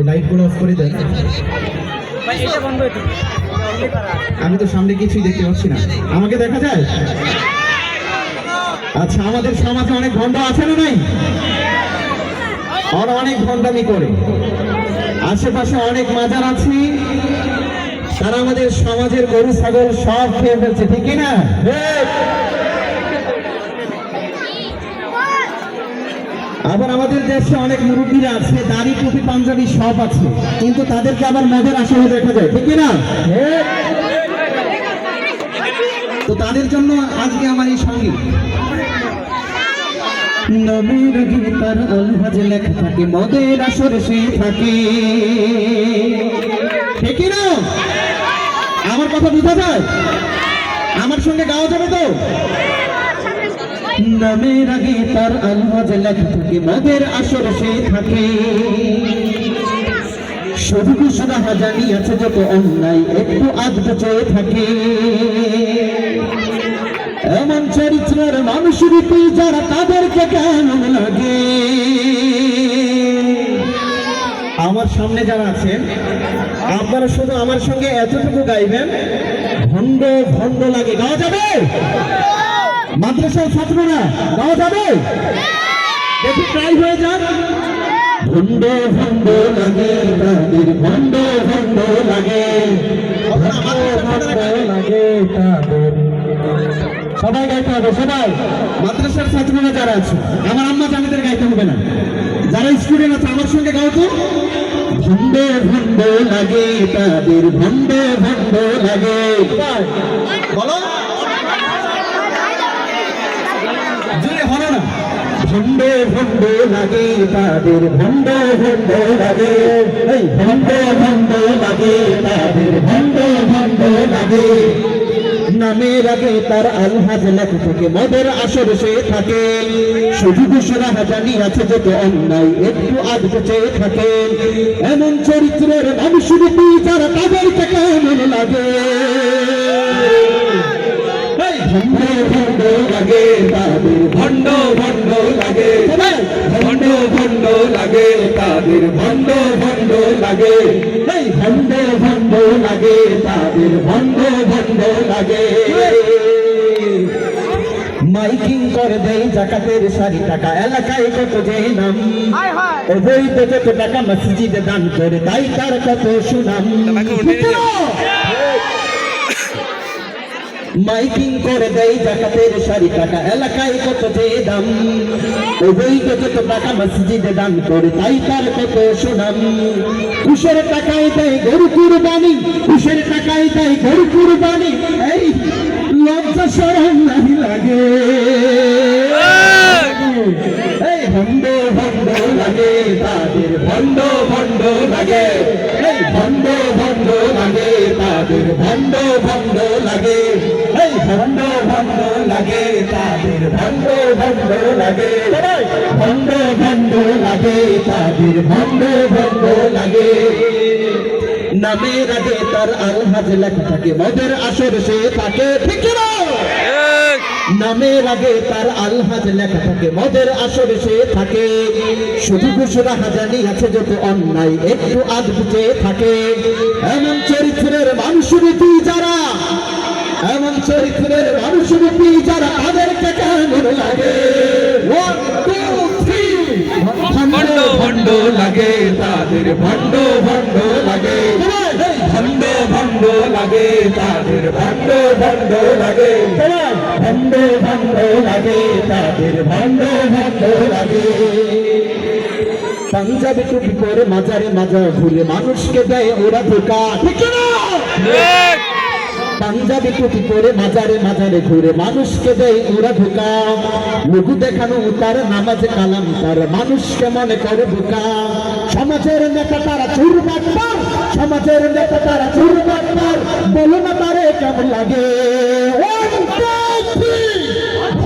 লাইটগুলো অফ করে দেন। আমি তো সামনে কিছুই দেখতে পাচ্ছি না, আমাকে দেখা যায়? আচ্ছা, আমাদের সমাজে অনেক ভণ্ড আছে না নাই? আর অনেক ভণ্ডামি করে, আশেপাশে অনেক মাজার আছে, তারা আমাদের সমাজের গরু ছাগল সব খেয়ে ফেলছে, ঠিক না? আবার আমাদের দেশে অনেক মুরব্বীরা আছে, দাড়ি টুপি পাঞ্জাবি সব আছে, কিন্তু তাদেরকে আবার মদের আসরে দেখা যায়, ঠিক না? তো তাদের জন্য আজকে আমার এই সঙ্গীত। নবীর গীতার আলহাজ লেখা থাকে, মদের আসরে সে থাকে, ঠিক না? আমার কথা বোঝা যায়? আমার সঙ্গে গাওয়া যাবে তো? নামের আগে তার আলহাজ লেখা থাকে, মদের আসরে সে থাকে, শুধু ঘোষণা জানি আছে যত অন্যায় একটু আধটু চেয়ে থাকে, এমন চরিত্রের মানুষ রূপী যারা তাদেরকে কেমন লাগে। আমার সামনে যারা আছেন আপনারা শুধু আমার সঙ্গে এতটুকু গাইবেন, ভণ্ড ভণ্ড লাগে, গাওয়া যাবে? মাদ্রাসার ছাত্ররা গাওয়া যাবে? দেখি ট্রাই হয়ে যান। ভণ্ড ভণ্ড লাগে তাদের, ভণ্ড ভণ্ড লাগে, লাগে তাদের। সবাই গাইতে হবে, সবাই। মাদ্রাসার ছাত্ররা যারা আছে, আমার আম্মা জানেদের গাইতে হবে না, যারা স্টুডেন্ট আছে আমার সঙ্গে গাও তো। ভণ্ড ভণ্ড লাগে তাদের, ভণ্ড ভণ্ড লাগে, বলো জোরে, হলো না? ভণ্ড ভণ্ড লাগে তাদের, ভণ্ড ভণ্ড লাগে, এই ভণ্ড ভণ্ড লাগে তাদের, ভণ্ড ভণ্ড লাগে। নামের আগে তার আলহাজ লেখা থাকে, মদের আসরে সে থাকে, শুধু ঘোষণা জানি আছে যত অন্যায় একটু আধটু চেয়ে থাকে, এমন চরিত্রের মানুষ রূপী যারা তাদেরকে কেমন লাগে। ভণ্ড ভণ্ড লাগে তাদের, ভণ্ড ভণ্ড লাগে, ভণ্ড ভণ্ড লাগে তাদের, ভণ্ড ভণ্ড লাগে, ভণ্ড ভণ্ড লাগে তাদের, ভণ্ড ভণ্ড লাগে। মাইকিং করে দেয় জাকাতের সারি টাকা, এলাকায় কত যে নাম, অবৈধ যত টাকা মসজিদে দান করে, তাই তার কত সুনাম। মাইকিং করে দেয় জাকাতের সারি টাকা, এলাকায় কত যে দাম, অবৈধ যত টাকা মসজিদে দান করে, তাই তার কত সুনাম। ঘুষের টাকায় দেয় গরু কুরবানি, ঘুষের টাকায় দেয় গরু কুরবানি, এই লজ্জা শরম নাহি লাগে। এই ভণ্ড ভণ্ড লাগে তাদের, ভণ্ড ভণ্ড লাগে, এই ভণ্ড ভণ্ড লাগে তাদের, ভণ্ড ভণ্ড লাগে, এই ভণ্ড ভণ্ড লাগে তাদের, ভণ্ড ভণ্ড লাগে, ভণ্ড ভণ্ড লাগে তাদের, ভণ্ড ভণ্ড লাগে। নামের আগে তার আলহাজ লেখা থাকে, মদের আসর সে থাকে, ঠিক না? নামের আগে তার আলহাজ লেখা থাকে, মদের আসরে সে থাকে, শুধু ঘোষণা জানি আছে যত অন্যায় একটু আধটু চেয়ে থাকে, এমন চরিত্রের মানুষ রূপী যারা, এমন চরিত্রের মানুষ রূপী যারা তাদেরকে কেমন লাগে। ভণ্ড ভণ্ড লাগে তাদের, ভণ্ড ভণ্ড লাগে, ভণ্ড ভণ্ড লাগে তাদের, ভণ্ড ভণ্ড লাগে, ভণ্ড ভণ্ড লাগে তাদের, ভণ্ড ভণ্ড লাগে। পাঞ্জাবি টুপি করে মাজারে মাজার ঘুরে মানুষকে দেয় ওরা ধোকা, ঠিক না? পাঞ্জাবি টুপি পরে মাজারে মাজারে ঘুরে মানুষকে দেয় ওরা ধোকা, লঘু দেখানো তার নামাজে কালাম তার, মানুষকে মনে করে বোকা। সমাজের নেতা তারা চুরমার, সমাজের নেতা তারা চুরমার, বলো না তারে কেমন লাগে।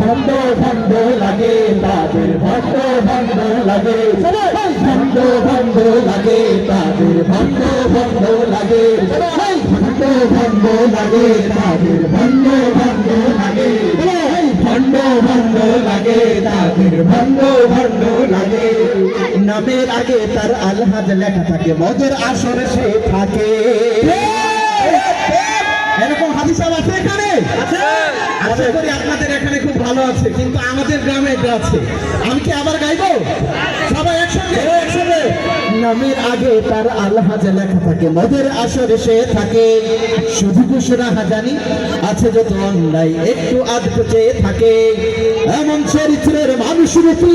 ভণ্ড ভণ্ড লাগে তাদের, ভণ্ড ভণ্ড লাগে, ভণ্ড ভণ্ড লাগে তাদের, ভণ্ড ভণ্ড লাগে, ভণ্ড ভণ্ড লাগে তাদের, ভণ্ড ভণ্ড লাগে, ভণ্ড ভণ্ড লাগে তাদের, ভণ্ড ভণ্ড লাগে। নামের আগে তার আলহাজ লেখা থাকে, মদের আসরে সে থাকে। এরকম হাদিস আছে এখানে? আশা করি আপনাদের এখানে খুব ভালো আছে, কিন্তু আমাদের গ্রামে এটা আছে। আমি কি আবার গাইবো? সবাই একসঙ্গে একসঙ্গে। নামের আগে তার আলহাজ লেখা থাকে, মদের আসরে সে থাকে। শুধু ঘোষণা হাজানি আছে যত অন্যায় একটু আধ চেয়ে থাকে, এমন চরিত্রের মানুষ রূপী